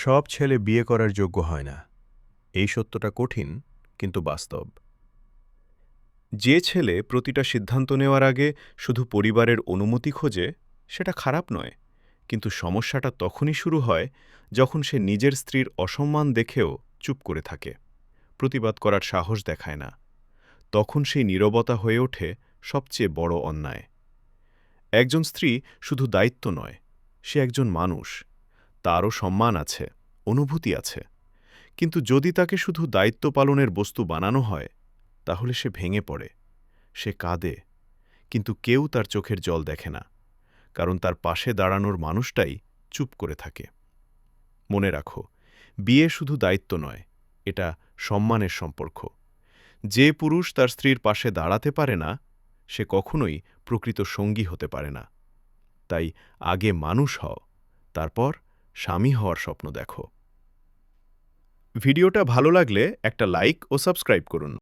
সব ছেলে বিয়ে করার যোগ্য হয় না। এই সত্যটা কঠিন কিন্তু বাস্তব। যে ছেলে প্রতিটা সিদ্ধান্ত নেওয়ার আগে শুধু পরিবারের অনুমতি খোঁজে, সেটা খারাপ নয়, কিন্তু সমস্যাটা তখনই শুরু হয় যখন সে নিজের স্ত্রীর অসম্মান দেখেও চুপ করে থাকে, প্রতিবাদ করার সাহস দেখায় না। তখন সেই নীরবতা হয়ে ওঠে সবচেয়ে বড় অন্যায়। একজন স্ত্রী শুধু দায়িত্ব নয়, সে একজন মানুষ। তারও সম্মান আছে, অনুভূতি আছে। কিন্তু যদি তাকে শুধু দায়িত্ব পালনের বস্তু বানানো হয়, তাহলে সে ভেঙে পড়ে, সে কাঁদে, কিন্তু কেউ তার চোখের জল দেখে না, কারণ তার পাশে দাঁড়ানোর মানুষটাই চুপ করে থাকে। মনে রাখো, বিয়ে শুধু দায়িত্ব নয়, এটা সম্মানের সম্পর্ক। যে পুরুষ তার স্ত্রীর পাশে দাঁড়াতে পারে না, সে কখনোই প্রকৃত সঙ্গী হতে পারে না। তাই আগে মানুষ হও, তারপর স্বামী হওয়ার স্বপ্ন দেখো। ভিডিওটা ভালো লাগলে একটা লাইক ও সাবস্ক্রাইব করুন।